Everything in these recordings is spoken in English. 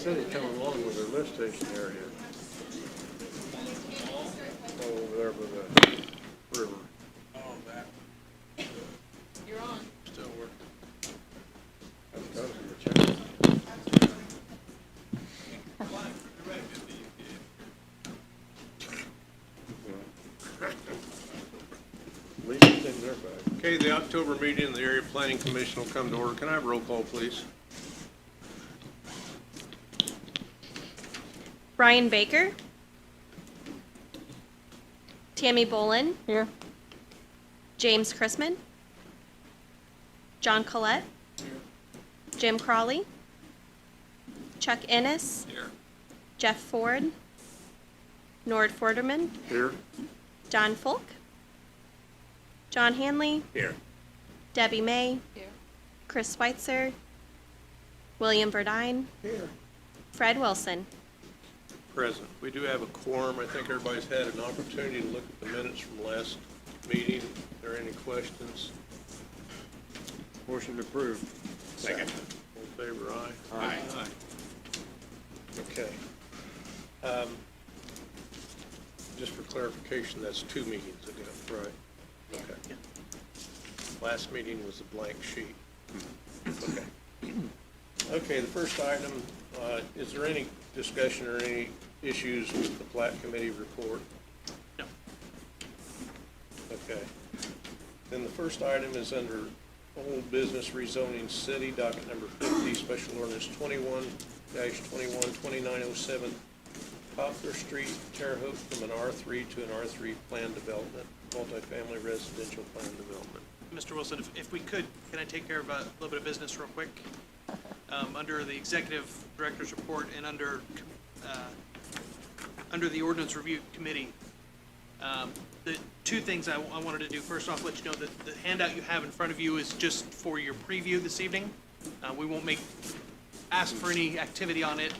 said he's coming along with their lift station area. Over there by the river. Oh, that, You're on. still working. That's gotta be a challenge. At least it's in their bag. Okay, the October meeting of the Area Planning Commission will come to order. Can I have roll call, please? Brian Baker. Tammy Bolin. Here. James Chrisman. John Collette. Jim Crawley. Chuck Ennis. Here. Jeff Ford. Nord Forderman. Here? Don Folk. John Hanley. Here. Debbie May. Here. Chris Schweitzer. William Verdine. Here. Fred Wilson. Present. We do have a quorum. I think everybody's had an opportunity to look at the minutes from last meeting. If there are any questions? Motion approved. Second. All in favor, aye? Aye. Okay. Just for clarification, that's 2 meetings ago. Right. Okay. Last meeting was a blank sheet. Okay. Okay, the first item, is there any discussion or any issues with the plat committee report? No. Okay. Then the first item is under old business rezoning city, docket number 50, special ordinance 21-21-2907, Poplar Street, Terre Haute, from an R3 to an R3 plan development, multifamily residential plan development. Mr. Wilson, if we could, can I take care of a little bit of business real quick? Under the executive director's report and under the ordinance review committee, the two things I wanted to do, first off, let you know that the handout you have in front of you is just for your preview this evening. We won't ask for any activity on it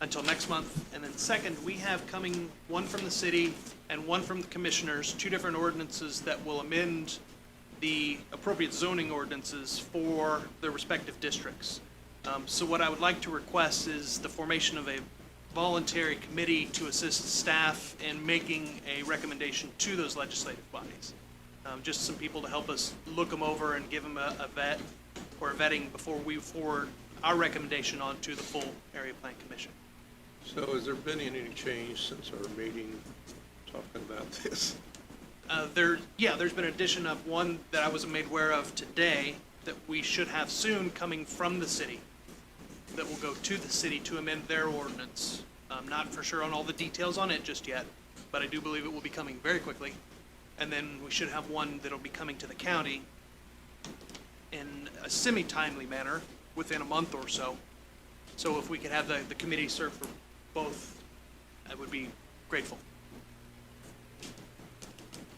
until next month. And then second, we have coming one from the city and one from the commissioners, 2 different ordinances that will amend the appropriate zoning ordinances for the respective districts. So what I would like to request is the formation of a voluntary committee to assist staff in making a recommendation to those legislative bodies. Just some people to help us look them over and give them a vet or a vetting before we forward our recommendation on to the full Area Plan Commission. So has there been any change since our meeting talking about this? There's been an addition of one that I wasn't made aware of today that we should have soon coming from the city that will go to the city to amend their ordinance. I'm not for sure on all the details on it just yet, but I do believe it will be coming very quickly. And then we should have one that'll be coming to the county in a semi-timely manner within a month or so. So if we could have the committee serve for both, I would be grateful.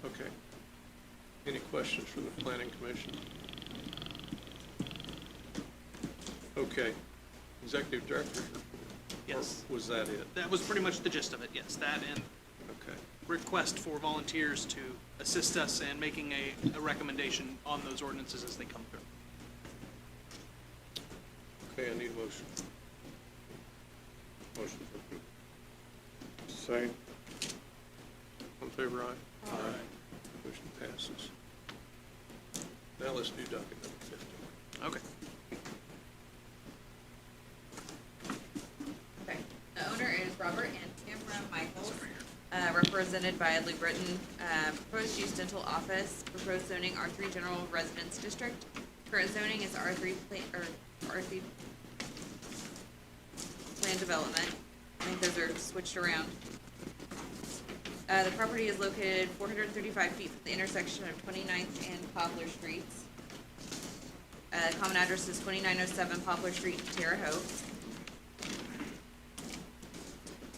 Okay. Any questions from the planning commission? Okay. Executive director's report. Yes. Or was that it? That was pretty much the gist of it, yes. That and Okay. request for volunteers to assist us in making a recommendation on those ordinances as they come through. Okay, I need a motion. Motion for approval. Second. All in favor, aye? Aye. Motion passes. Now let's do docket number 50. Okay. Okay. The owner is Robert and Tamara Michaels, represented by Lou Britton. Proposed use dental office, proposed zoning R3 general residence district. Current zoning is R3 plan development. I think those are switched around. The property is located 435 feet from the intersection of 29th and Poplar Streets. Common address is 2907 Poplar Street, Terre Haute.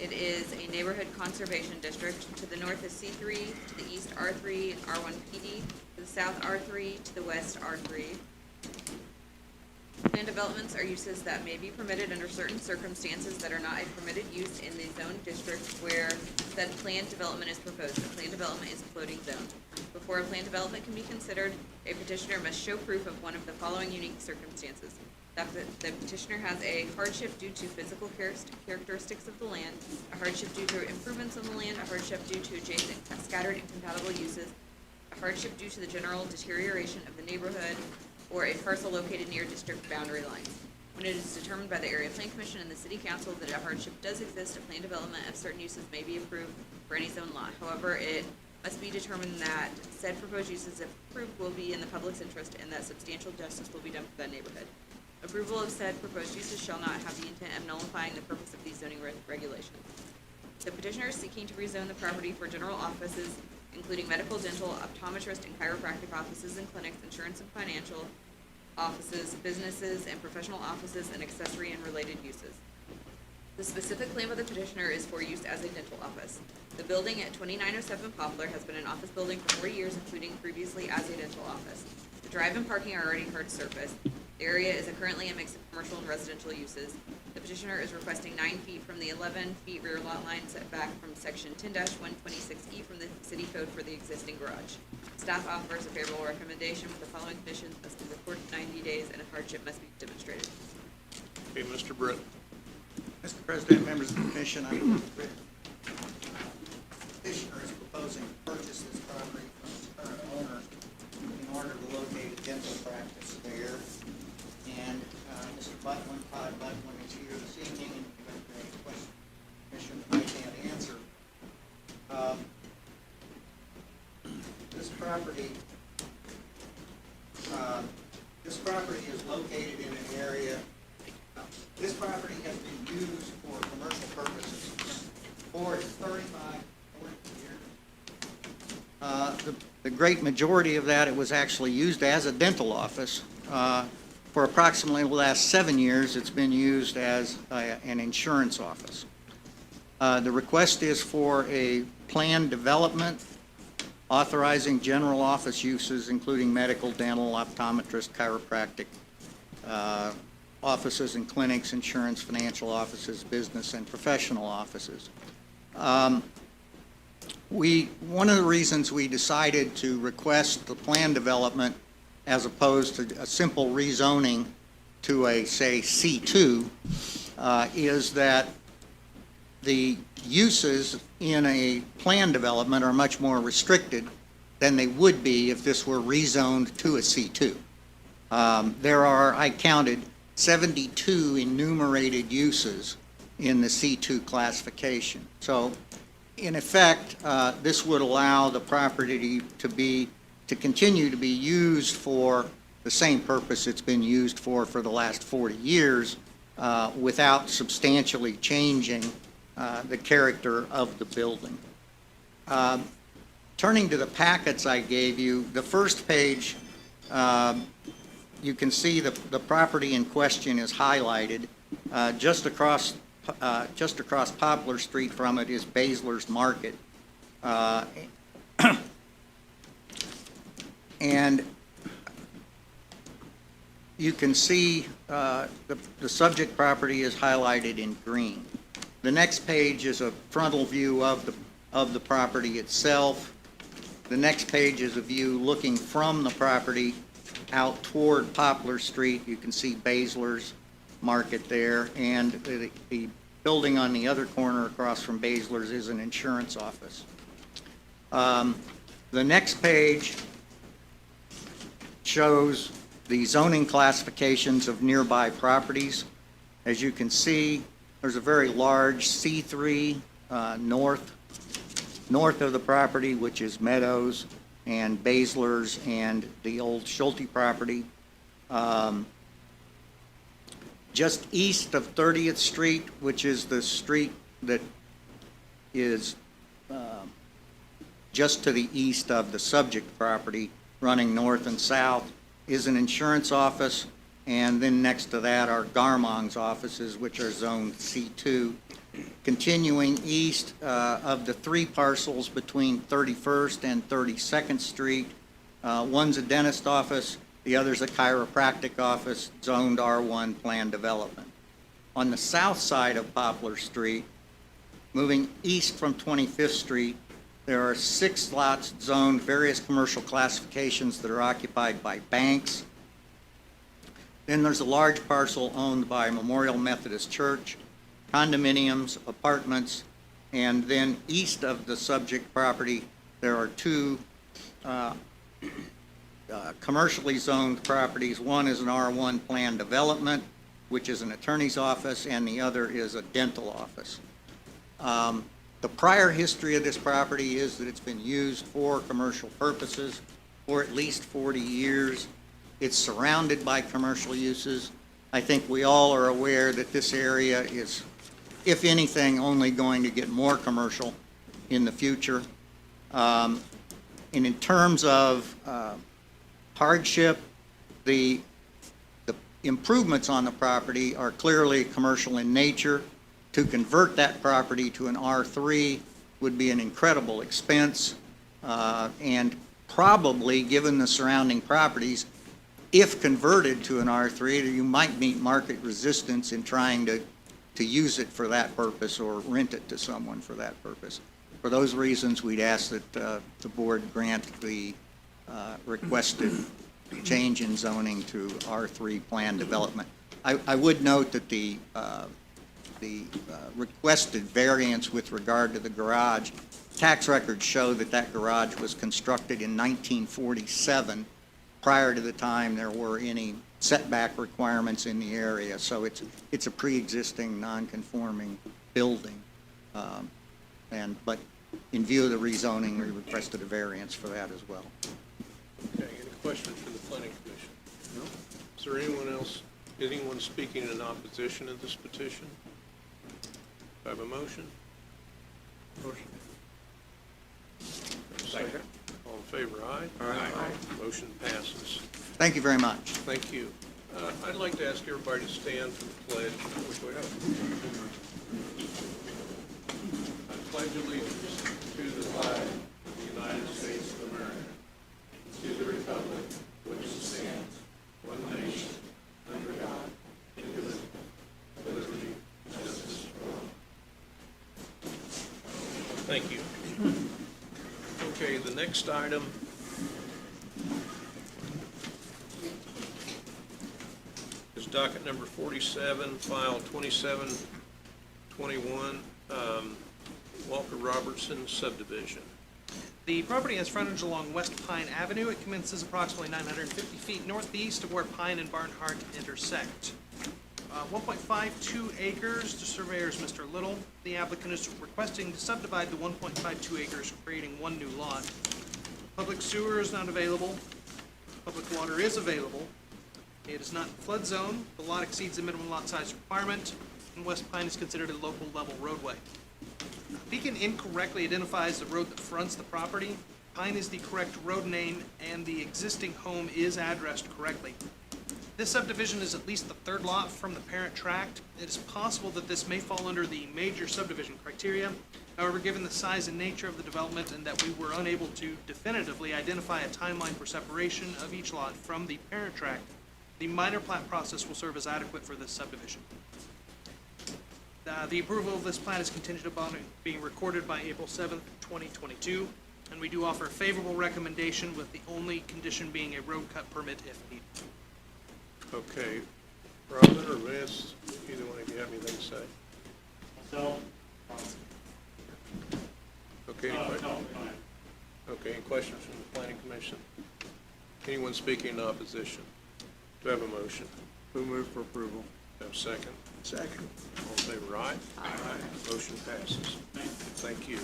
It is a neighborhood conservation district. To the north is C3, to the east R3 and R1 PD, to the south R3, to the west R3. Land developments are uses that may be permitted under certain circumstances that are not a permitted use in the zoned district where said planned development is proposed. The planned development is a floating zone. Before a planned development can be considered, a petitioner must show proof of one of the following unique circumstances: that the petitioner has a hardship due to physical characteristics of the land, a hardship due to improvements on the land, a hardship due to adjacent scattered incompatible uses, a hardship due to the general deterioration of the neighborhood, or a parcel located near district boundary lines. When it is determined by the Area Plan Commission and the City Council that a hardship does exist, a plan development of certain uses may be approved for any zone lot. However, it must be determined that said proposed uses, if approved, will be in the public's interest and that substantial justice will be done for that neighborhood. Approval of said proposed uses shall not have the intent of nullifying the purpose of these zoning regulations. The petitioner is seeking to rezone the property for general offices, including medical, dental, optometrist, and chiropractic offices and clinics, insurance and financial offices, businesses, and professional offices, and accessory and related uses. The specific claim of the petitioner is for use as a dental office. The building at 2907 Poplar has been an office building for 40 years, including previously as a dental office. The drive and parking are already hard surface. The area is currently a mix of commercial and residential uses. The petitioner is requesting 9 feet from the 11 feet rear lot line setback from section 10-126E from the city code for the existing garage. Staff offers a favorable recommendation with the following conditions: must be recorded 90 days and a hardship must be demonstrated. Okay, Mr. Britton. Mr. President, members of the commission, I move that the petitioner is proposing to purchase this property from its current owner in order to locate a dental practice there. And Mr. Butland, Todd Butland, is here this evening, and if you have any questions, the commission might can't answer. This property is located in an area. This property has been used for commercial purposes for 35, 40 years. The great majority of that, it was actually used as a dental office. For approximately the last 7 years, it's been used as an insurance office. The request is for a planned development authorizing general office uses, including medical, dental, optometrist, chiropractic, offices and clinics, insurance, financial offices, business, and professional offices. One of the reasons we decided to request the plan development as opposed to a simple rezoning to a, say, C2, is that the uses in a plan development are much more restricted than they would be if this were rezoned to a C2. There are, I counted, 72 enumerated uses in the C2 classification. So, in effect, this would allow the property to continue to be used for the same purpose it's been used for the last 40 years without substantially changing the character of the building. Turning to the packets I gave you, the first page, you can see the property in question is highlighted. Just across Poplar Street from it is Baszler's Market. And you can see the subject property is highlighted in green. The next page is a frontal view of the property itself. The next page is a view looking from the property out toward Poplar Street. You can see Baszler's Market there, and the building on the other corner across from Baszler's is an insurance office. The next page shows the zoning classifications of nearby properties. As you can see, there's a very large C3 north of the property, which is Meadows and Baszler's and the old Schulte property. Just east of 30th Street, which is the street that is just to the east of the subject property, running north and south, is an insurance office, and then next to that are Garmong's offices, which are zoned C2. Continuing east of the 3 parcels between 31st and 32nd Street, one's a dentist office, the other's a chiropractic office, zoned R1 plan development. On the south side of Poplar Street, moving east from 25th Street, there are 6 lots zoned various commercial classifications that are occupied by banks. Then there's a large parcel owned by Memorial Methodist Church, condominiums, apartments, and then east of the subject property, there are two commercially zoned properties. One is an R1 planned development, which is an attorney's office, and the other is a dental office. The prior history of this property is that it's been used for commercial purposes for at least 40 years. It's surrounded by commercial uses. I think we all are aware that this area is, if anything, only going to get more commercial in the future. And in terms of hardship, the improvements on the property are clearly commercial in nature. To convert that property to an R3 would be an incredible expense, and probably, given the surrounding properties, if converted to an R3, you might meet market resistance in trying to use it for that purpose or rent it to someone for that purpose. For those reasons, we'd ask that the board grant the requested change in zoning to R3 plan development. I would note that the requested variance with regard to the garage, tax records show that that garage was constructed in 1947, prior to the time there were any setback requirements in the area. So it's a pre-existing non-conforming building. But in view of the rezoning, we requested a variance for that as well. Okay, any questions for the planning commission? No. Is there anyone speaking in opposition to this petition? Do I have a motion? Motion. Second. All in favor, aye? Aye. Motion passes. Thank you very much. Thank you. I'd like to ask everybody to stand for the pledge. I pledge allegiance to the flag of the United States of America, to the republic which stands one nation, under God, indivisible, with liberty and justice for all. Thank you. Okay, the next item is docket number 47, file 2721, Walker Robertson subdivision. The property has frontage along West Pine Avenue. It commences approximately 950 feet northeast of where Pine and Barnhart intersect. 1.52 acres, the surveyor is Mr. Little. The applicant is requesting to subdivide the 1.52 acres, creating one new lot. Public sewer is not available. Public water is available. It is not in flood zone. The lot exceeds the minimum lot size requirement, and West Pine is considered a local level roadway. Beacon incorrectly identifies the road that fronts the property. Pine is the correct road name, and the existing home is addressed correctly. This subdivision is at least the third lot from the parent tract. It is possible that this may fall under the major subdivision criteria. However, given the size and nature of the development and that we were unable to definitively identify a timeline for separation of each lot from the parent tract, the minor plat process will serve as adequate for this subdivision. The approval of this plat is contingent upon it being recorded by April 7th, 2022, and we do offer a favorable recommendation with the only condition being a road cut permit if needed. Okay, Robin or Vince, either one of you have anything to say? No. Okay, any questions? Okay, any questions from the planning commission? Anyone speaking in opposition? Do I have a motion? Who moved for approval? Do I have a second? Second. All in favor, aye? Aye. Motion passes. Thank you.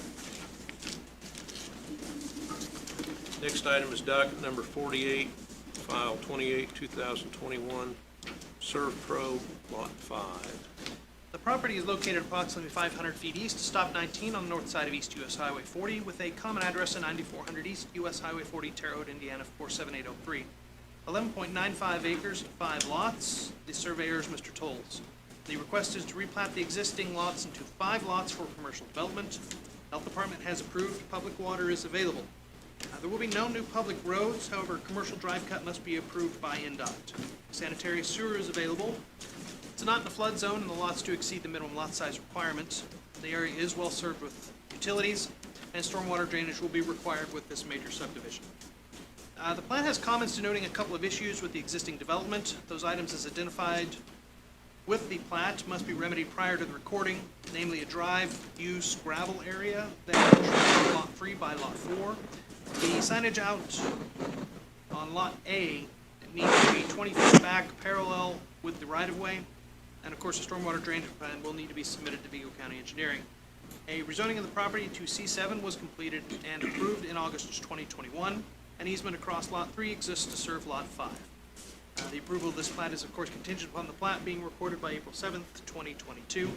Next item is docket number 48, file 28, 2021, ServPro, Lot 5. The property is located approximately 500 feet east of Stop 19 on the north side of East US Highway 40 with a common address of 9400 East US Highway 40, Terre Haute, Indiana 47803. 11.95 acres, 5 lots. The surveyor is Mr. Tolles. The request is to replat the existing lots into 5 lots for commercial development. Health Department has approved, public water is available. There will be no new public roads, however, commercial drive cut must be approved by NDOT. Sanitary sewer is available. It's not in a flood zone and the lots do exceed the minimum lot size requirement. The area is well served with utilities and stormwater drainage will be required with this major subdivision. The plan has comments denoting a couple of issues with the existing development. Those items as identified with the plat must be remedied prior to the recording, namely a drive use gravel area that is Lot 3 by Lot 4. The signage out on Lot A needs to be 20 feet back parallel with the right-of-way. And of course, a stormwater drainage plan will need to be submitted to Vigo County Engineering. A rezoning of the property to C7 was completed and approved in August 2021. An easement across Lot 3 exists to serve Lot 5. The approval of this plat is of course contingent upon the plat being recorded by April 7th, 2022.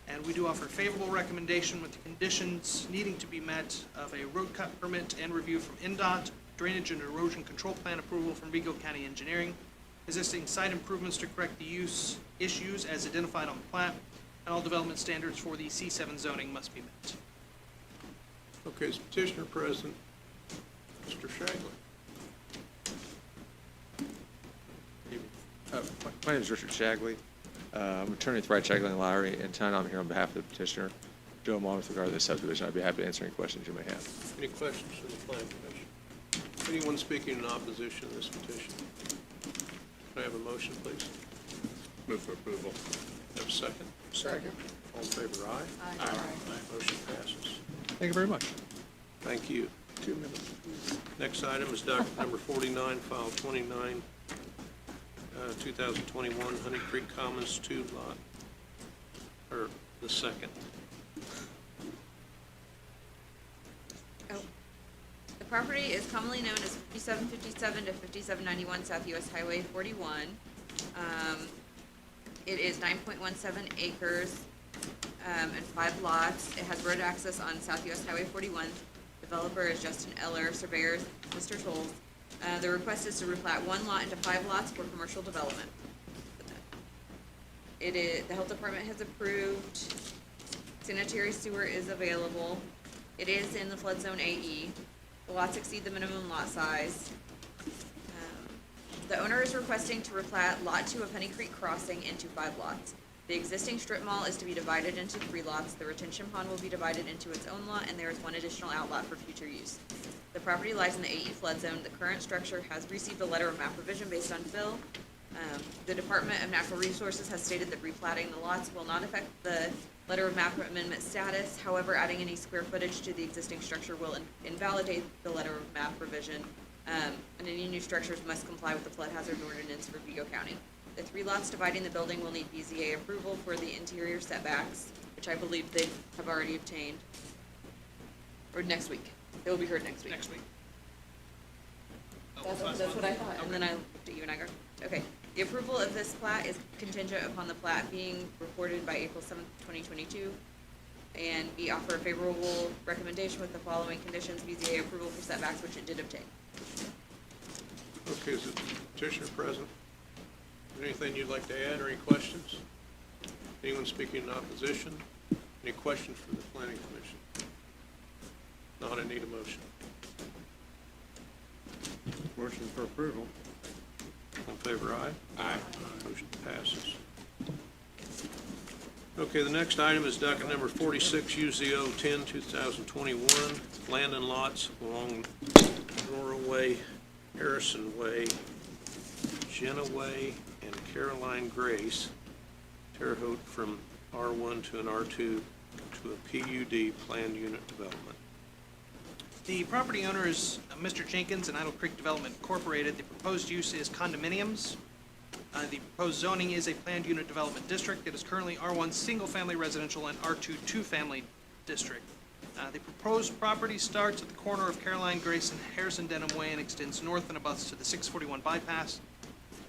And we do offer a favorable recommendation with the conditions needing to be met of a road cut permit and review from NDOT, drainage and erosion control plan approval from Vigo County Engineering, existing site improvements to correct the use issues as identified on the plat, and all development standards for the C7 zoning must be met. Okay, is petitioner present? Mr. Shagley? My name is Richard Shagley. I'm attorney with Wright, Shagley & Lowry, and tonight I'm here on behalf of the petitioner, Joe Mon, with regard to the subdivision. I'd be happy to answer any questions you may have. Any questions from the planning commission? Anyone speaking in opposition to this petition? Can I have a motion, please? Move for approval. Have a second? Second. All in favor, aye? Aye. Motion passes. Thank you very much. Thank you. 2 minutes. Next item is docket number 49, file 29, 2021, Honey Creek Commons 2 lot, or the second. Oh. The property is commonly known as 5757 to 5791 South US Highway 41. It is 9.17 acres and 5 lots. It has road access on South US Highway 41. Developer is Justin Eller, surveyor Mr. Tolles. The request is to replat 1 lot into 5 lots for commercial development. The health department has approved. Sanitary sewer is available. It is in the flood zone AE. The lots exceed the minimum lot size. The owner is requesting to replat Lot 2 of Honey Creek Crossing into 5 lots. The existing strip mall is to be divided into 3 lots. The retention pond will be divided into its own lot, and there is 1 additional outlot for future use. The property lies in the AE flood zone. The current structure has received a letter of map revision based on fill. The Department of Natural Resources has stated that replatting the lots will not affect the letter of map amendment status. However, adding any square footage to the existing structure will invalidate the letter of map revision. And any new structures must comply with the flood hazard ordinance for Vigo County. The 3 lots dividing the building will need BZA approval for the interior setbacks, which I believe they have already obtained. Or next week. They will be heard next week. Next week. That's what I thought, and then I looked at you and I go, okay. The approval of this plat is contingent upon the plat being recorded by April 7th, 2022. And we offer a favorable recommendation with the following conditions: BZA approval for setbacks, which it did obtain. Okay, is the petitioner present? Anything you'd like to add or any questions? Anyone speaking in opposition? Any questions from the planning commission? Not, I need a motion. Motion for approval. All in favor, aye? Aye. Motion passes. Okay, the next item is docket number 46, UZO 10, 2021, land and lots along Norway, Harrison Way, Jenna Way, and Caroline Grace, Terre Haute from R1 to an R2 to a PUD planned unit development. The property owner is Mr. Jenkins and Idle Creek Development Incorporated. The proposed use is condominiums. The proposed zoning is a planned unit development district. It is currently R1 single-family residential and R2 two-family district. The proposed property starts at the corner of Caroline Grace and Harrison Denham Way and extends north and abuts to the 641 bypass.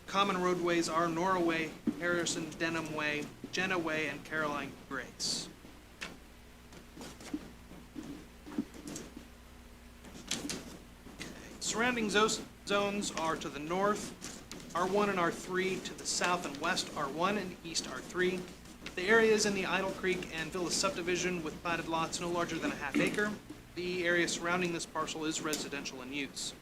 Common roadways are Nora Way, Harrison Denham Way, Jenna Way, and Caroline Grace. Surrounding zones are to the north, R1 and R3, to the south and west, R1 and east, R3. The area is in the Idle Creek and Villa subdivision with platted lots no larger than a ½ acre. The area surrounding this parcel is residential in use.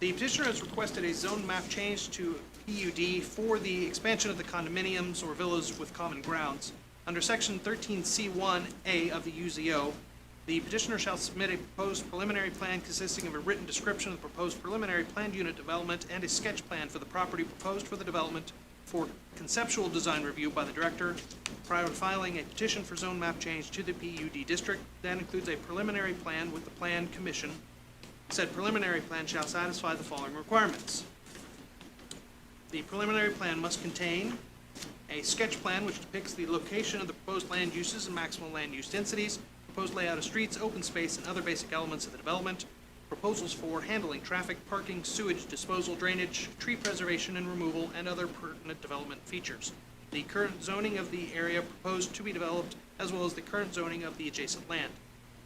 The petitioner has requested a zone map change to PUD for the expansion of the condominiums or villas with common grounds. Under section 13C1A of the UZO, The petitioner shall submit a proposed preliminary plan consisting of a written description of the proposed preliminary planned unit development and a sketch plan for the property proposed for the development for conceptual design review by the director prior to filing a petition for zone map change to the PUD district. That includes a preliminary plan with the plan commission. Said preliminary plan shall satisfy the following requirements. The preliminary plan must contain a sketch plan which depicts the location of the proposed land uses and maximum land use densities, proposed layout of streets, open space, and other basic elements of the development, proposals for handling traffic, parking, sewage disposal, drainage, tree preservation and removal, and other pertinent development features. The current zoning of the area proposed to be developed, as well as the current zoning of the adjacent land.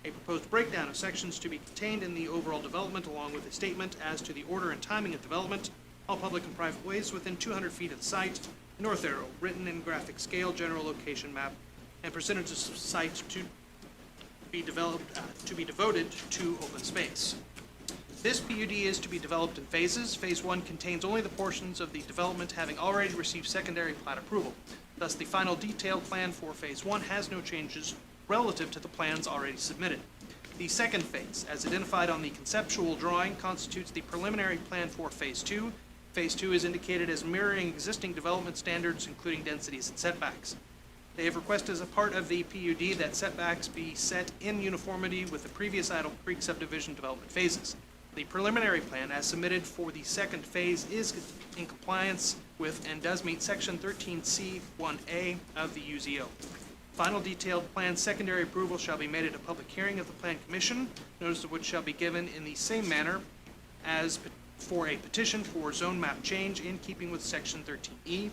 A proposed breakdown of sections to be contained in the overall development, along with a statement as to the order and timing of development, all public and private ways within 200 feet of the site, north arrow, written in graphic scale, general location map, and percentages of site to be developed, to be devoted to open space. This PUD is to be developed in phases. Phase 1 contains only the portions of the development having already received secondary plat approval. Thus, the final detailed plan for Phase 1 has no changes relative to the plans already submitted. The second phase, as identified on the conceptual drawing, constitutes the preliminary plan for Phase 2. Phase 2 is indicated as mirroring existing development standards, including densities and setbacks. They have requested as a part of the PUD that setbacks be set in uniformity with the previous Idle Creek subdivision development phases. The preliminary plan, as submitted for the second phase, is in compliance with and does meet Section 13C1A of the UZO. Final detailed plan secondary approval shall be made at a public hearing of the Plan Commission, notice of which shall be given in the same manner as for a petition for zone map change in keeping with Section 13E.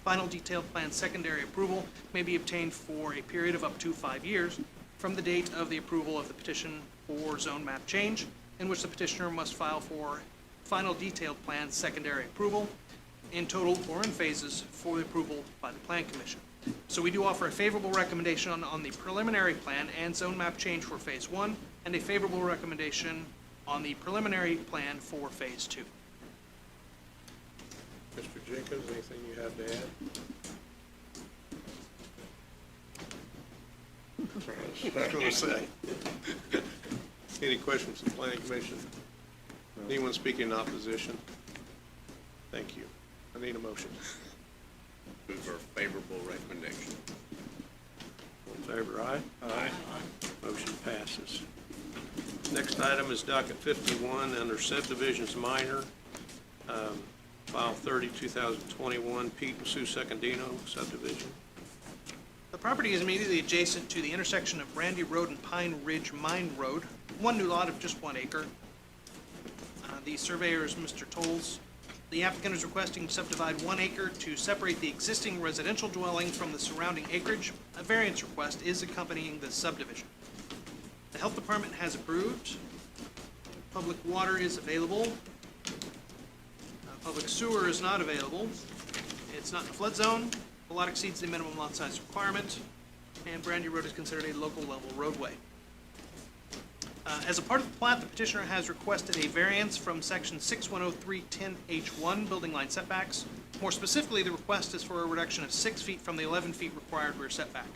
Final detailed plan secondary approval may be obtained for a period of up to 5 years from the date of the approval of the petition for zone map change, in which the petitioner must file for final detailed plan secondary approval in total or in phases for the approval by the Plan Commission. So we do offer a favorable recommendation on the preliminary plan and zone map change for Phase 1, and a favorable recommendation on the preliminary plan for Phase 2. Mr. Jenkins, anything you have to add? I was going to say. Any questions from the Planning Commission? Anyone speaking in opposition? Thank you. I need a motion. Move for favorable recommendation. All in favor, aye? Aye. Motion passes. Next item is docket 51 under subdivisions minor, file 30, 2021, Pete and Sue Secondino subdivision. The property is immediately adjacent to the intersection of Brandy Road and Pine Ridge Mine Road, one new lot of just 1 acre. The surveyor is Mr. Tolles. The applicant is requesting to subdivide 1 acre to separate the existing residential dwelling from the surrounding acreage. A variance request is accompanying this subdivision. The health department has approved. Public water is available. Public sewer is not available. It's not in the flood zone. The lot exceeds the minimum lot size requirement, and Brandy Road is considered a local level roadway. As a part of the plat, the petitioner has requested a variance from section 610310H1, building line setbacks. More specifically, the request is for a reduction of 6 feet from the 11 feet required rear setback.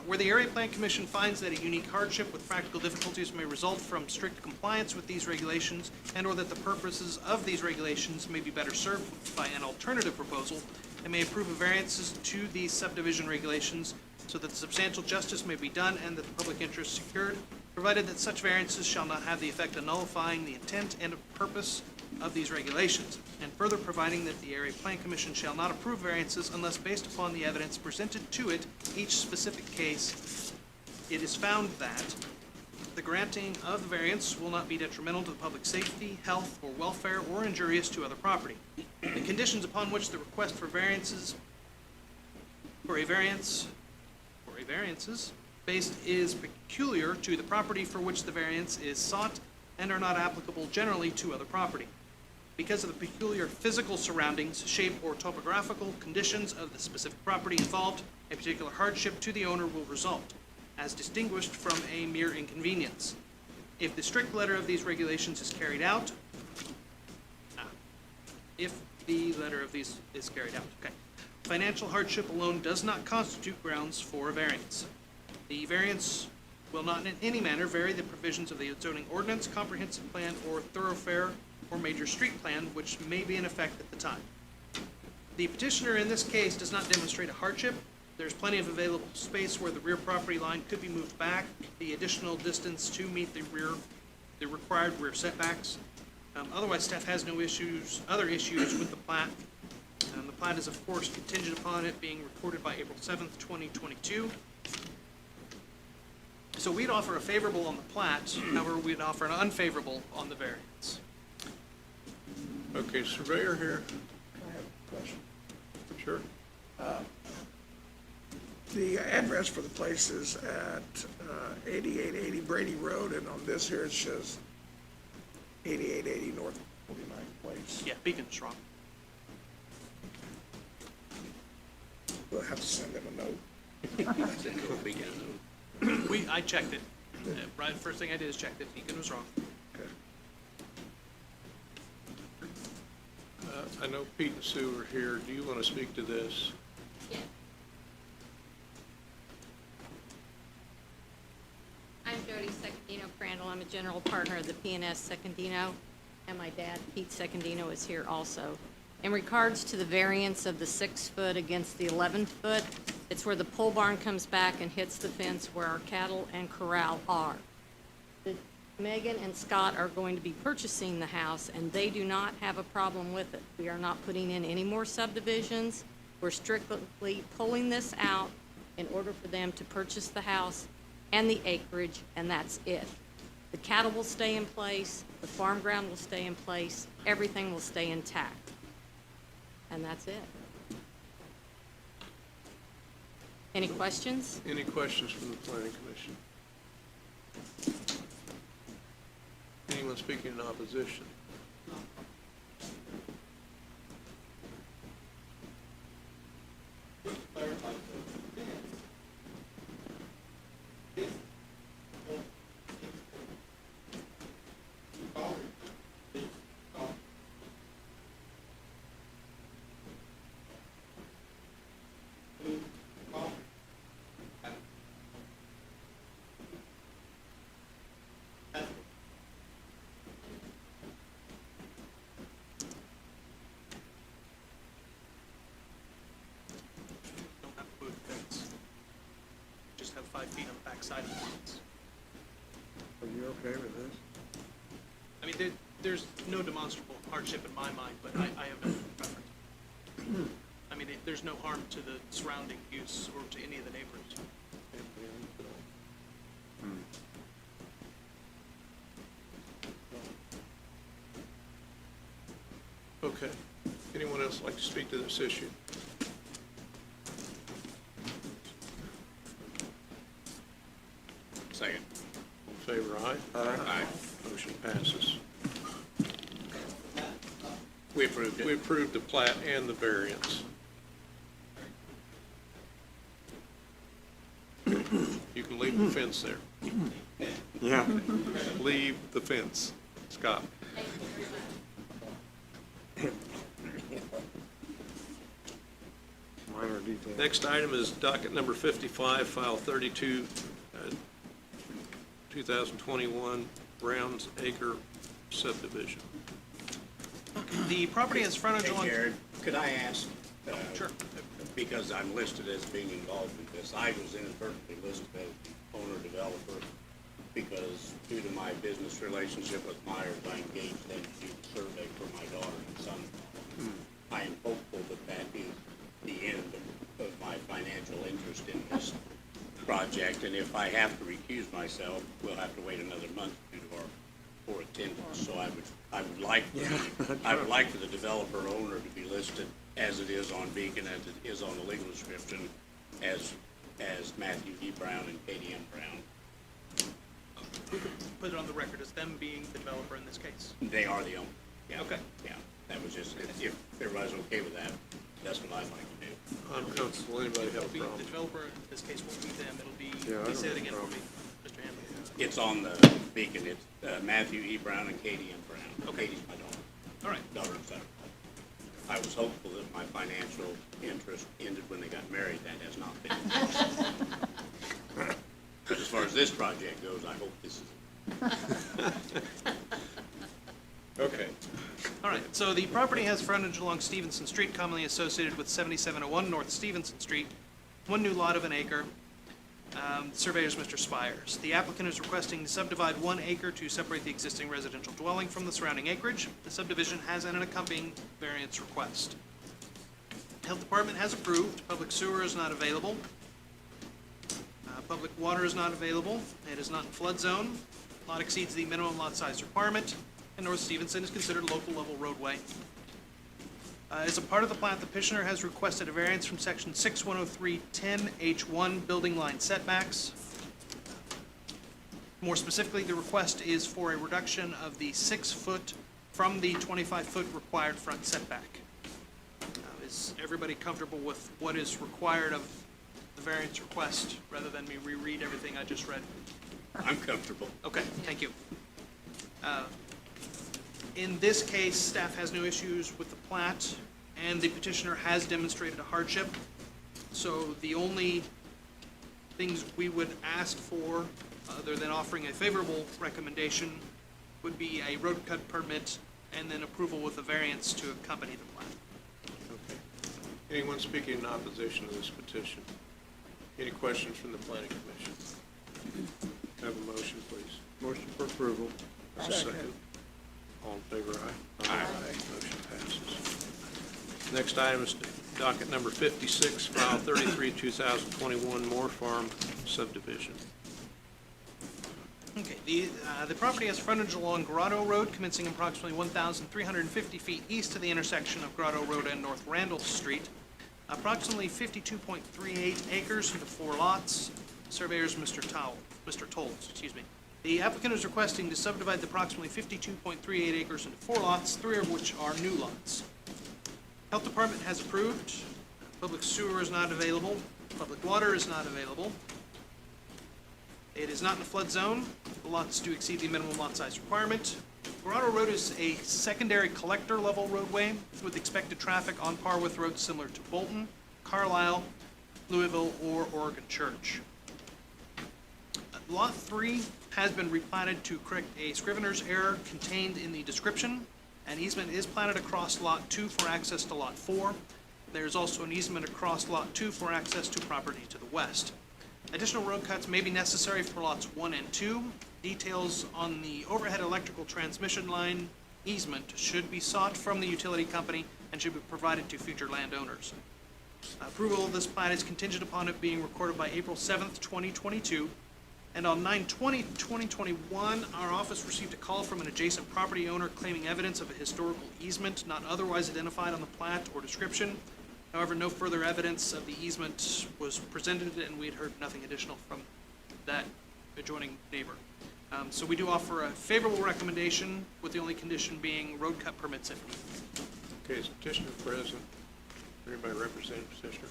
Where the Area Plan Commission finds that a unique hardship with practical difficulties may result from strict compliance with these regulations, and or that the purposes of these regulations may be better served by an alternative proposal, it may approve of variances to these subdivision regulations so that substantial justice may be done and that the public interest secured, provided that such variances shall not have the effect of nullifying the intent and purpose of these regulations, and further providing that the Area Plan Commission shall not approve variances unless based upon the evidence presented to it each specific case. It is found that the granting of the variance will not be detrimental to the public safety, health, or welfare, or injurious to other property. The conditions upon which the request for variances based is peculiar to the property for which the variance is sought and are not applicable generally to other property. Because of the peculiar physical surroundings, shape, or topographical conditions of the specific property involved, a particular hardship to the owner will result, as distinguished from a mere inconvenience. If the strict letter of these regulations is carried out, financial hardship alone does not constitute grounds for a variance. The variance will not in any manner vary the provisions of the zoning ordinance, comprehensive plan, or thoroughfare or major street plan, which may be in effect at the time. The petitioner in this case does not demonstrate a hardship. There's plenty of available space where the rear property line could be moved back, the additional distance to meet the required rear setbacks. Otherwise, staff has no other issues with the plat. The plat is, of course, contingent upon it being recorded by April 7th, 2022. So we'd offer a favorable on the plat, however, we'd offer an unfavorable on the variance. Okay, surveyor here? I have a question. Sure. The address for the place is at 8880 Brady Road, and on this here it says 8880 North 49th Place. Yeah, Beacon's wrong. We'll have to send them a note. I checked it. Right, first thing I did is check that Beacon was wrong. Okay. I know Pete and Sue are here. Do you want to speak to this? Yes. I'm Jody Secondino Crandall. I'm a general partner of the P&S Secondino, and my dad, Pete Secondino, is here also. In regards to the variance of the 6 foot against the 11 foot, it's where the pole barn comes back and hits the fence where our cattle and corral are. Megan and Scott are going to be purchasing the house, and they do not have a problem with it. We are not putting in any more subdivisions. We're strictly pulling this out in order for them to purchase the house and the acreage, and that's it. The cattle will stay in place, the farm ground will stay in place, everything will stay intact. And that's it. Any questions? Any questions from the planning commission? Anyone speaking in opposition? Don't have to move the fence. Just have 5 feet on the back side of the fence. Are you okay with this? I mean, there's no demonstrable hardship in my mind, but I have no preference. I mean, there's no harm to the surrounding use or to any of the neighbors. Okay. Anyone else like to speak to this issue? Second. In favor, aye? Aye. Motion passes. We approved We it. approved the plat and the variance. You can leave the fence there. Yeah. Leave the fence. Scott? Minor detail. Next item is docket number 55, file 32, 2021 Browns Acre subdivision. The property has frontage Hey, on. Jared, could I ask? Sure. Because I'm listed as being involved in this, I was inadvertently listed as the owner-developer because due to my business relationship with Myers, I engaged them to do the survey for my daughter and son. I am hopeful that that is the end of my financial interest in this project, and if I have to recuse myself, we'll have to wait another month due to our poor attendance. So I would like for the developer owner to be listed as it is on Beacon, as it is on the legal description, as Matthew D. Brown and Katie M. Brown. We could put it on the record as them being the developer in this case. They are the owner. Yeah. Okay. Yeah, that was just, if everybody's okay with that, that's what I'd like to do. I'm comfortable. Anybody have a The problem? developer in this case won't be them, it'll be, Yeah, I be don't said have a again, will be problem. Mr. Hamlin. It's on the Beacon, it's Matthew E. Brown and Katie M. Brown. Okay. Katie's my daughter, All right. daughter and son. I was hopeful that my financial interest ended when they got married. That has not been. I just far as this project goes, I hope this is. Okay, All right, so the property has frontage along Stevenson Street, commonly associated with 7701 North Stevenson Street, one new lot of an acre. Surveyor is Mr. Spires. The applicant is requesting to subdivide 1 acre to separate the existing residential dwelling from the surrounding acreage. The subdivision has an accompanying variance request. Health Department has approved. Public sewer is not available. Public water is not available. It is not in flood zone. Lot exceeds the minimum lot size requirement, and North Stevenson is considered a local level roadway. As a part of the plat, the petitioner has requested a variance from section 610310H1 building line setbacks. More specifically, the request is for a reduction of the 6 foot from the 25-foot required front setback. Is everybody comfortable with what is required of the variance request, rather than me reread everything I just read? I'm comfortable. Okay, thank you. In this case, staff has no issues with the plat, and the petitioner has demonstrated a hardship. So the only things we would ask for, other than offering a favorable recommendation, would be a road cut permit and then approval with a variance to accompany the plat. okay. Anyone speaking in opposition to this petition? Any questions from the planning commission? Have a motion, please. Motion for approval. Second. All in favor, aye? Aye. Motion passes. Next item is docket number 56, file 33, 2021, Moore Farm subdivision. Okay, the property has frontage along Grotto Road, commencing approximately 1,350 feet east of the intersection of Grotto Road and North Randall Street. Approximately 52.38 acres into 4 lots. Surveyor's Mr. Tolles, excuse me. The applicant is requesting to subdivide the approximately 52.38 acres into 4 lots, 3 of which are new lots. Health Department has approved. Public sewer is not available. Public water is not available. It is not in a flood zone. The lots do exceed the minimum lot size requirement. Grotto Road is a secondary collector level roadway with expected traffic on par with roads similar to Bolton, Carlisle, Louisville, or Oregon Church. Lot 3 has been replatted to correct a scrivener's error contained in the description. An easement is platted across Lot 2 for access to Lot 4. There is also an easement across Lot 2 for access to property to the west. Additional road cuts may be necessary for Lots 1 and 2. Details on the overhead electrical transmission line easement should be sought from the utility company and should be provided to future landowners. Approval of this plat is contingent upon it being recorded by April 7th, 2022. And on 9/20/2021, our office received a call from an adjacent property owner claiming evidence of a historical easement not otherwise identified on the plat or description. However, no further evidence of the easement was presented, and we had heard nothing additional from that adjoining neighbor. So we do offer a favorable recommendation, with the only condition being road cut permits if needed. Okay, is petitioner present? Anybody representing petitioner?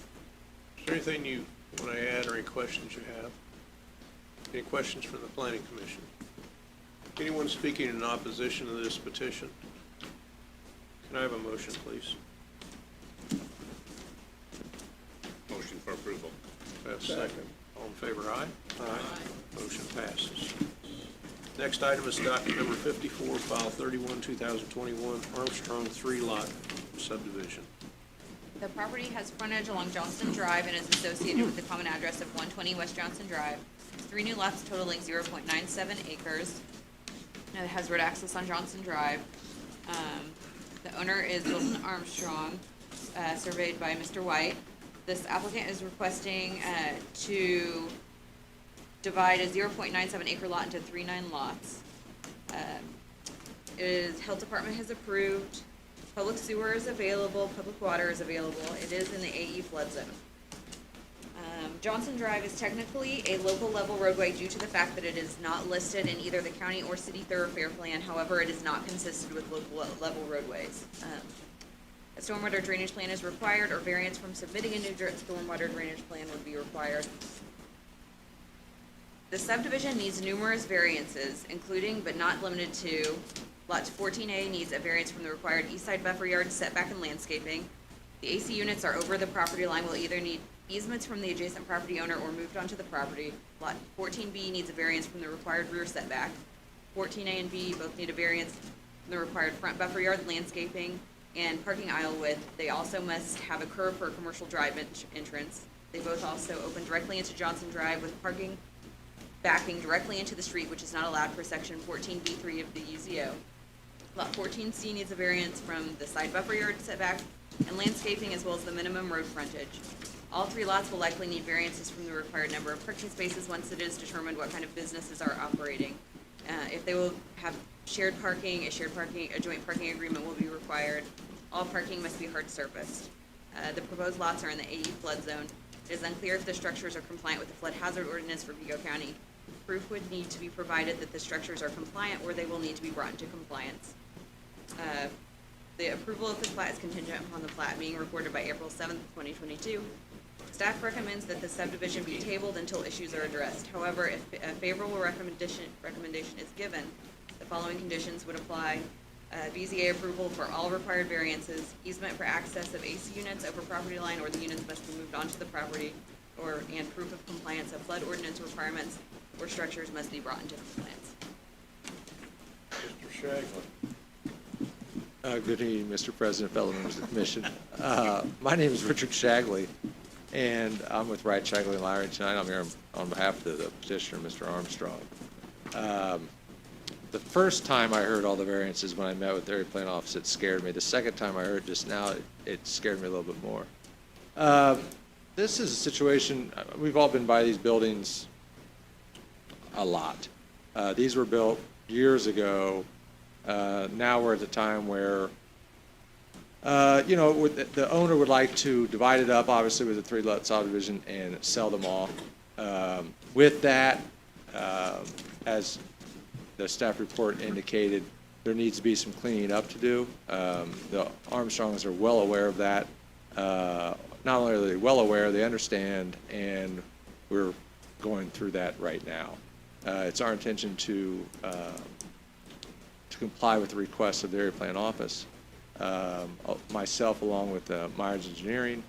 Is there anything you want to add or any questions you have? Any questions from the planning commission? Anyone speaking in opposition to this petition? Can I have a motion, please? Motion for approval. I have a second. All in favor, aye? Aye. Motion passes. Next item is docket number 54, file 31, 2021, Armstrong 3-lot subdivision. The property has frontage along Johnston Drive and is associated with the common address of 120 West Johnston Drive. 3 new lots totaling 0.97 acres. And it has road access on Johnston Drive. The owner is Wilson Armstrong, surveyed by Mr. White. This applicant is requesting to divide a 0.97 acre lot into 3 lots. Health Department has approved. Public sewer is available, public water is available. It is in the AE flood zone. Johnson Drive is technically a local level roadway due to the fact that it is not listed in either the county or city thoroughfare plan. However, it is not consistent with local level roadways. A stormwater drainage plan is required, or variance from submitting a new stormwater drainage plan would be required. The subdivision needs numerous variances, including but not limited to Lot 14A needs a variance from the required east side buffer yard setback and landscaping. The AC units are over the property line will either need easements from the adjacent property owner or moved onto the property. Lot 14B needs a variance from the required rear setback. 14A and B both need a variance from the required front buffer yard landscaping and parking aisle width. They also must have a curb for a commercial drive entrance. They both also open directly into Johnson Drive with parking backing directly into the street, which is not allowed per section 14B3 of the UZO. Lot 14C needs a variance from the side buffer yard setback and landscaping as well as the minimum road frontage. All three lots will likely need variances from the required number of parking spaces once it is determined what kind of businesses are operating. If they will have shared parking, a joint parking agreement will be required. All parking must be hard surfaced. The proposed lots are in the AE flood zone. It is unclear if the structures are compliant with the flood hazard ordinance for Vigo County. Proof would need to be provided that the structures are compliant or they will need to be brought into compliance. The approval of the plat is contingent upon the plat being recorded by April 7th, 2022. Staff recommends that the subdivision be tabled until issues are addressed. However, if a favorable recommendation is given, the following conditions would apply. BZA approval for all required variances, easement for access of AC units over property line or the units must be moved onto the property, and proof of compliance of flood ordinance requirements or structures must be brought into compliance. Mr. Shagley. Good evening, Mr. President, fellow members of the commission. My name is Richard Shagley, and I'm with Wright, Shagley, and Lowry. Tonight I'm here on behalf of the petitioner, Mr. Armstrong. The first time I heard all the variances when I met with the area plan office, it scared me. The second time I heard just now, it scared me a little bit more. This is a situation, we've all been by these buildings a lot. These were built years ago. Now we're at the time where, the owner would like to divide it up, obviously, with a 3-lot subdivision and sell them all. With that, as the staff report indicated, there needs to be some cleaning up to do. The Armstrongs are well aware of that. Not only are they well aware, they understand, and we're going through that right now. It's our intention to comply with the request of the area plan office. Myself, along with Myers Engineering,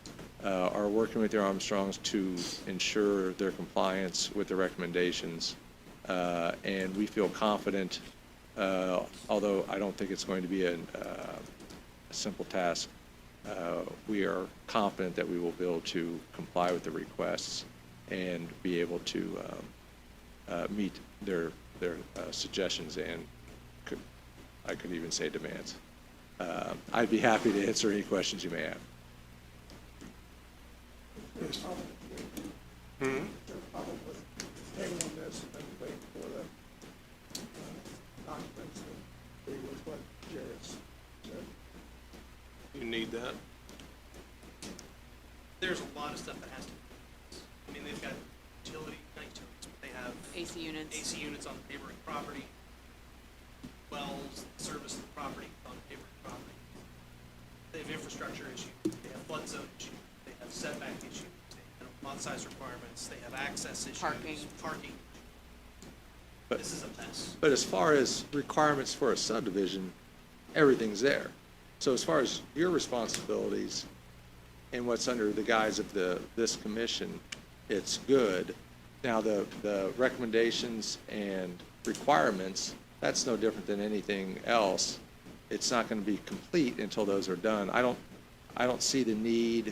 are working with the Armstrongs to ensure their compliance with the recommendations. And we feel confident, although I don't think it's going to be a simple task, we are confident that we will be able to comply with the requests and be able to meet their suggestions and I could even say demands. I'd be happy to answer any questions you may have. Yes. They're probably tabling this and wait for the documents to agree with what Jared's said. You need that? There's a lot of stuff that has to be. I mean, they've got utility, not utilities, but they have AC units. AC units on the neighboring property, wells, service the property on the neighboring property. They have infrastructure issues, they have flood zone issues, they have setback issues, they have lot size requirements, they have access issues. Parking. But- This is a mess. But as far as requirements for a subdivision, everything's there. So as far as your responsibilities and what's under the guise of this commission, it's good. Now, the recommendations and requirements, that's no different than anything else. It's not going to be complete until those are done. I don't see the need,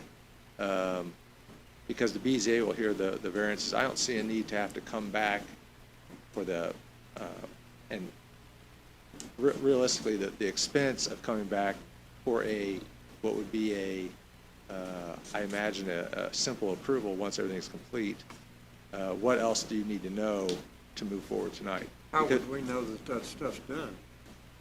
because the BZA will hear the variances, I don't see a need to have to come back for and realistically, the expense of coming back for what would be I imagine a simple approval once everything's complete. What else do you need to know to move forward tonight? How would we know that stuff's done?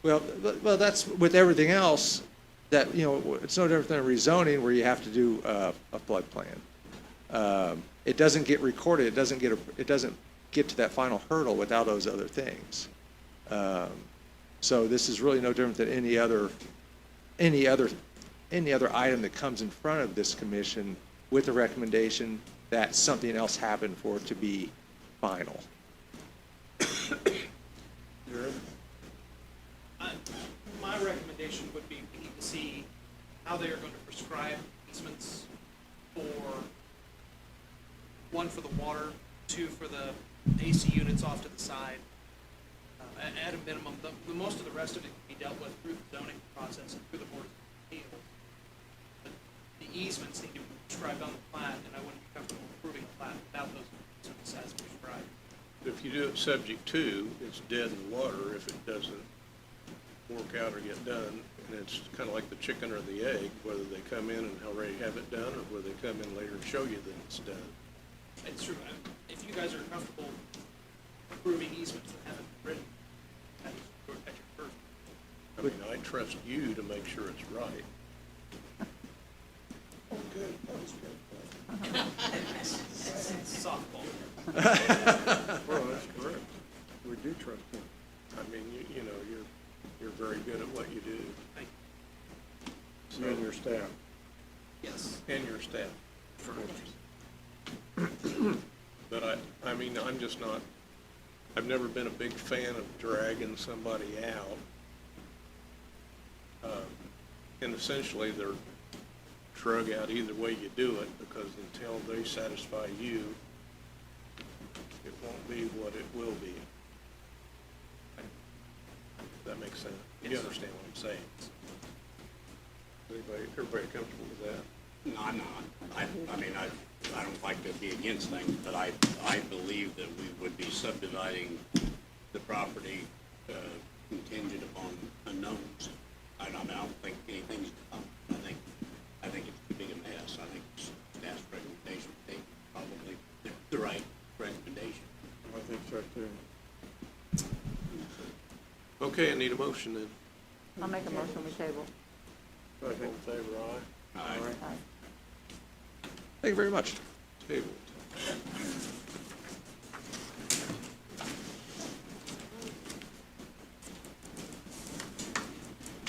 Well, that's with everything else that, it's no different than a rezoning where you have to do a flood plan. It doesn't get recorded. It doesn't get to that final hurdle without those other things. So this is really no different than any other item that comes in front of this commission with the recommendation that something else happened for it to be final. Jared? My recommendation would be we need to see how they are going to prescribe easements for one for the water, two for the AC units off to the side. At a minimum, the most of the rest of it can be dealt with through the zoning process and through the board of appeals. But the easements need to be described on the plat, and I wouldn't be comfortable approving a plat without those easements as prescribed. If you do it subject to, it's dead in the water if it doesn't work out or get done. And it's kind of like the chicken or the egg, whether they come in and already have it done, or whether they come in later and show you that it's done. It's true, if you guys are comfortable approving easements that haven't been written, that's your first. I mean, I trust you to make sure it's right. Oh, good, that was good. Softball. Well, that's correct. We do trust him. I mean, you know, you're very good at what you do. Thank You and your staff. you. Yes. And your staff. But I mean, I'm just not, I've never been a big fan of dragging somebody out. And essentially, they're drug out either way you do it, because until they satisfy you, it won't be what it will be. That makes sense? You Yes. understand what I'm saying? Everybody comfortable with that? No, I'm not. I mean, I don't like to be against things, but I believe that we would be subdividing the property contingent upon unknowns. I don't think anything's done. I think it's too big a mess. I think staff's recommendation is probably the right recommendation. I think so too. Okay, I need a motion then. I'll make a motion, we table. All in favor, aye? Aye. Thank you very much. Tabled.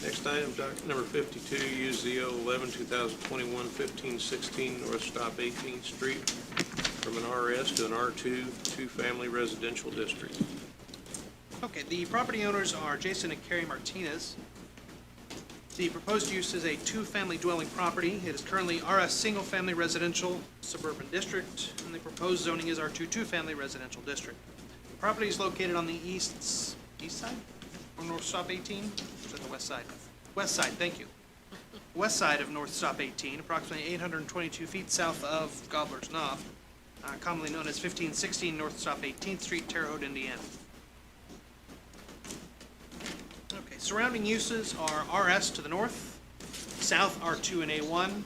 Next item, docket number 52, UZO 11-2021, 1516 North Stop 18th Street, from an RS to an R2, two-family residential district. Okay, the property owners are Jason and Carrie Martinez. The proposed use is a two-family dwelling property. It is currently RS Single Family Residential Suburban District, and the proposed zoning is R2 Two-Family Residential District. The property is located on the east side, or North Stop 18? Or is that the west side? West side, thank you. West side of North Stop 18, approximately 822 feet south of Gobbler's Knob, commonly known as 1516 North Stop 18th Street, Terre Haute, Indiana. Okay, surrounding uses are RS to the north, south R2 and A1.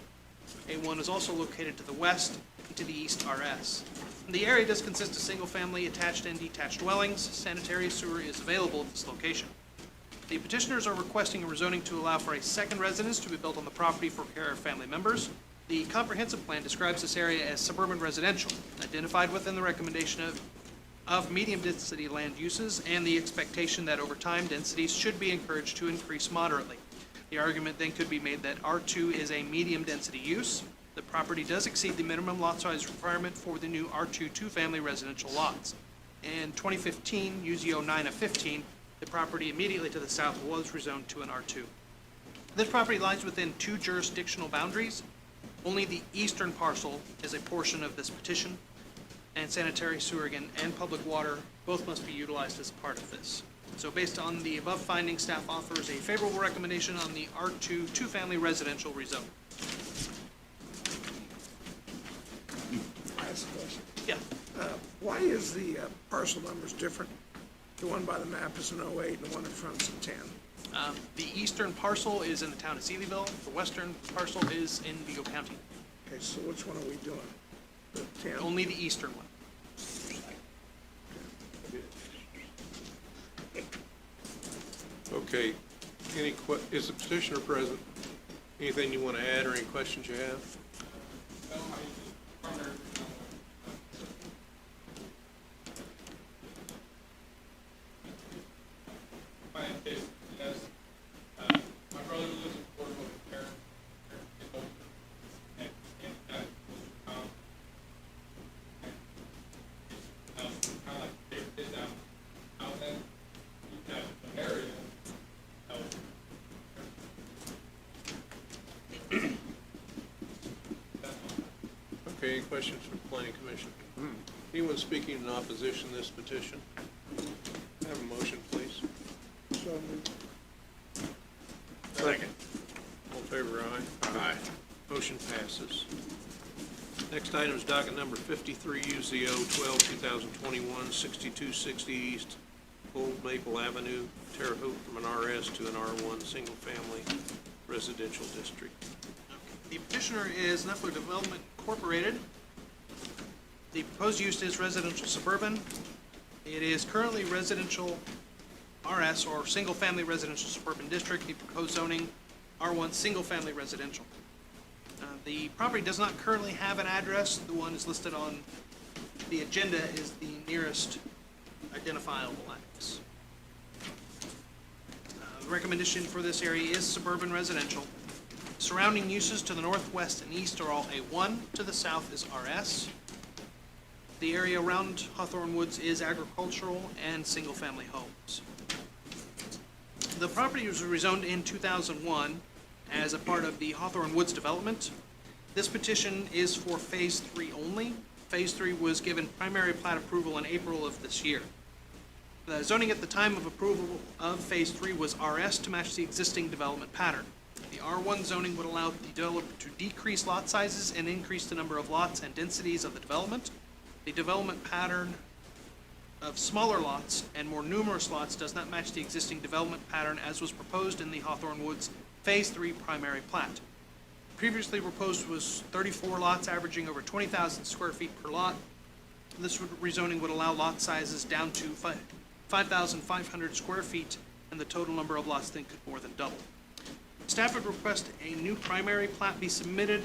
A1 is also located to the west and to the east RS. The area does consist of single-family attached and detached dwellings. Sanitary sewer is available at this location. The petitioners are requesting a rezoning to allow for a second residence to be built on the property for care of family members. The comprehensive plan describes this area as suburban residential, identified within the recommendation of medium-density land uses and the expectation that over time densities should be encouraged to increase moderately. The argument then could be made that R2 is a medium-density use. The property does exceed the minimum lot size requirement for the new R2 two-family residential lots. In 2015, UZO 9 of 15, the property immediately to the south was rezoned to an R2. This property lies within two jurisdictional boundaries. Only the eastern parcel is a portion of this petition, and sanitary sewer again and public water both must be utilized as part of this. So based on the above findings, staff offers a favorable recommendation on the R2 two-family residential rezone. I ask a question. Yeah. Why is the parcel numbers different? The one by the map is an 08 and the one in front is a 10. The eastern parcel is in the town of Sealyville. The western parcel is in Vigo County. Okay, so which one are we doing? The 10? Only the eastern one. Okay, is the petitioner present? Anything you want to add or any questions you have? My brother lives in Fort Worth, parent is older, and that was kind of like his outlet. You have an area. Okay, any questions from the planning commission? Anyone speaking in opposition to this petition? Have a motion, please. So moved. Second. All in favor, aye? Aye. Motion passes. Next item is docket number 53, UZO 12-2021, 6260 East Old Maple Avenue, Terre Haute, from an RS to an R1 single-family residential district. The petitioner is Neffler Development Incorporated. The proposed use is residential suburban. It is currently residential RS, or single-family residential suburban district. The proposed zoning, R1 single-family residential. The property does not currently have an address. The one is listed on the agenda is the nearest identifiable address. The recommendation for this area is suburban residential. Surrounding uses to the northwest and east are all A1. To the south is RS. The area around Hawthorne Woods is agricultural and single-family homes. The property was rezoned in 2001 as a part of the Hawthorne Woods development. This petition is for Phase 3 only. Phase 3 was given primary plat approval in April of this year. The zoning at the time of approval of Phase 3 was RS to match the existing development pattern. The R1 zoning would allow the developer to decrease lot sizes and increase the number of lots and densities of the development. The development pattern of smaller lots and more numerous lots does not match the existing development pattern as was proposed in the Hawthorne Woods Phase 3 primary plat. Previously proposed was 34 lots averaging over 20,000 square feet per lot. This rezoning would allow lot sizes down to 5,500 square feet, and the total number of lots then could more than double. Staff would request a new primary plat be submitted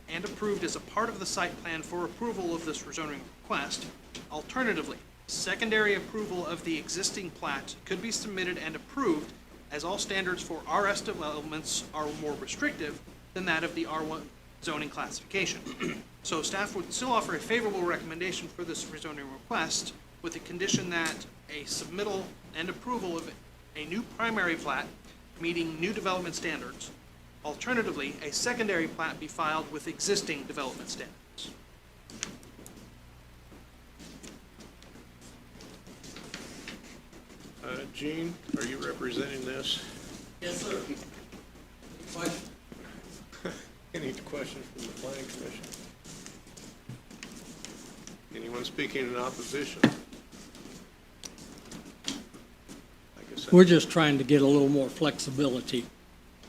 and approved as a part of the site plan for approval of this rezoning request. Alternatively, secondary approval of the existing plat could be submitted and approved, as all standards for RS developments are more restrictive than that of the R1 zoning classification. So staff would still offer a favorable recommendation for this rezoning request with the condition that a submittal and approval of a new primary plat meeting new development standards. Alternatively, a secondary plat be filed with existing development standards. Gene, are you representing this? Yes, sir. Any questions from the planning commission? Anyone speaking in opposition? I guess We're just trying to get a little more flexibility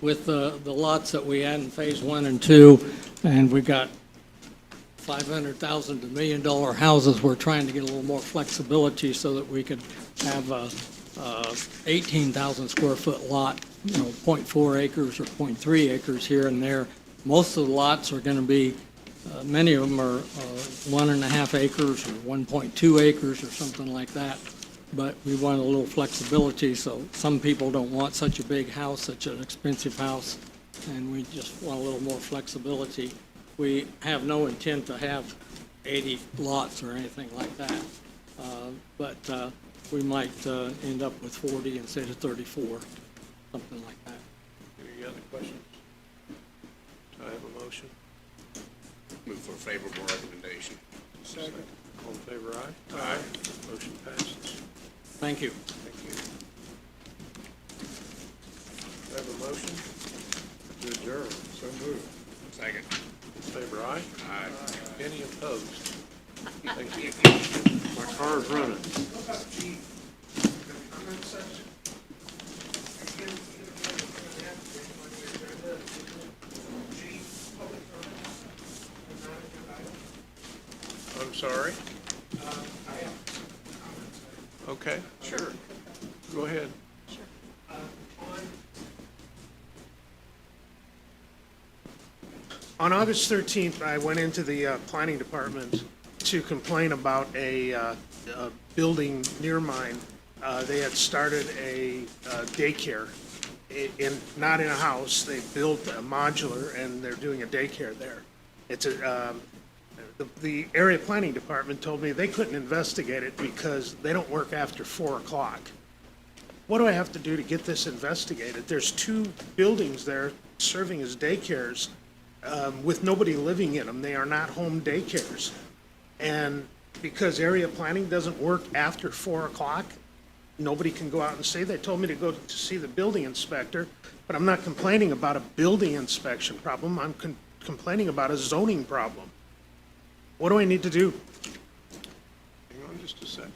with the lots that we had in Phase 1 and 2, and we got $500,000 to $1 million houses. We're trying to get a little more flexibility so that we could have a 18,000 square foot lot, 0.4 acres or 0.3 acres here and there. Most of the lots are going to be, many of them are 1.5 acres or 1.2 acres or something like that. But we want a little flexibility, so some people don't want such a big house, such an expensive house, and we just want a little more flexibility. We have no intent to have 80 lots or anything like that, but we might end up with 40 instead of 34, something like that. Any other questions? Do I have a motion? Move for a favorable recommendation. Second. All in favor, aye? Aye. Motion passes. Thank you. Thank you. Do I have a motion? To adjourn, so moved. Second. In favor, aye? Aye. Any opposed? Thank you. My car's running. I'm sorry? Okay, sure. Go ahead. On August 13th, I went into the planning department to complain about a building near mine. They had started a daycare not in a house. They built a modular, and they're doing a daycare there. It's the area planning department told me they couldn't investigate it because they don't work after 4 o'clock. What do I have to do to get this investigated? There's 2 buildings there serving as daycares with nobody living in them. They are not home daycares. And because area planning doesn't work after 4 o'clock. Nobody can go out and say, they told me to go to see the building inspector, but I'm not complaining about a building inspection problem, I'm complaining about a zoning problem. What do I need to do? Hang on just a second.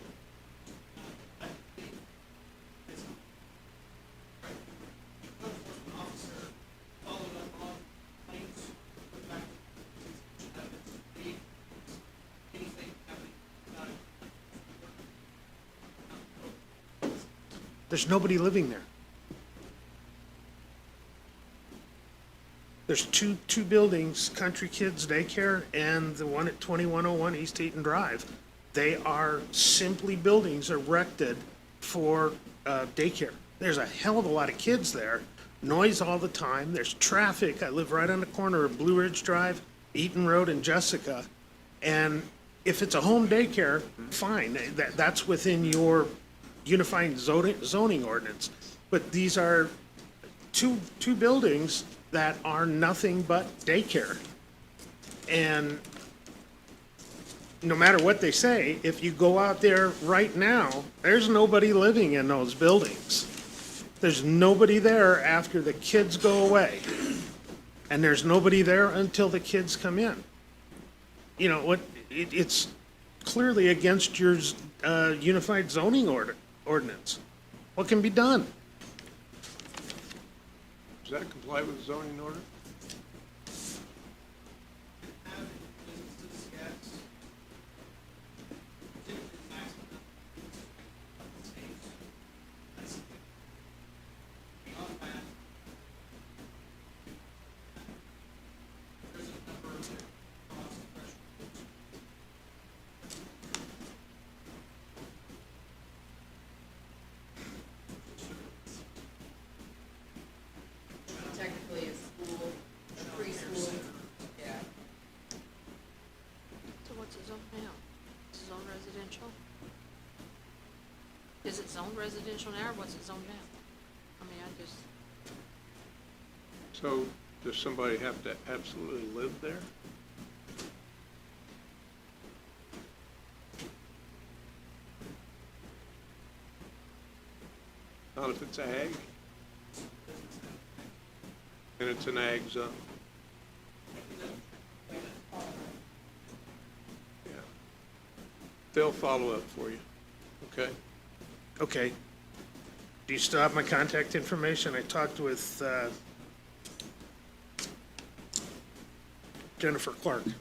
There's nobody living there. There's two buildings, Country Kids Daycare and the one at 2101 East Eaton Drive. They are simply buildings erected for daycare. There's a hell of a lot of kids there, noise all the time, there's traffic. I live right on the corner of Blue Ridge Drive, Eaton Road, and Jessica. And if it's a home daycare, fine, that's within your unified zoning ordinance. But these are two buildings that are nothing but daycare. And no matter what they say, if you go out there right now, there's nobody living in those buildings. There's nobody there after the kids go away. And there's nobody there until the kids come in. You know, what? It's clearly against your unified zoning ordinance. What can be done? Does that comply with the zoning order? Technically, a school, a preschool, yeah. So what's it zoned now? It's zoned residential? Is it zoned residential now, or what's it zoned now? I mean, I just, So does somebody have to absolutely live there? Not if it's ag? And it's an ag zone? Yeah. They'll follow up for you, okay? Okay. Do you still have my contact information? I talked with Jennifer Clark. We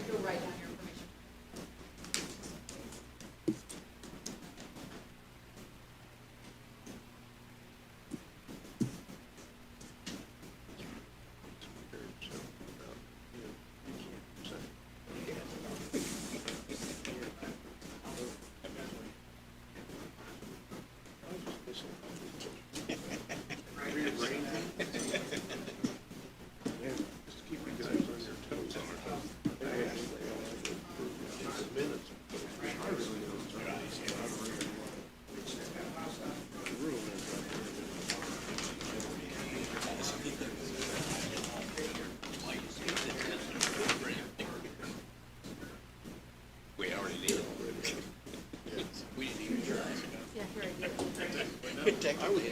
go write down your information. Just keep you guys on your toes. I actually only approve minutes. yeah, here I go. I was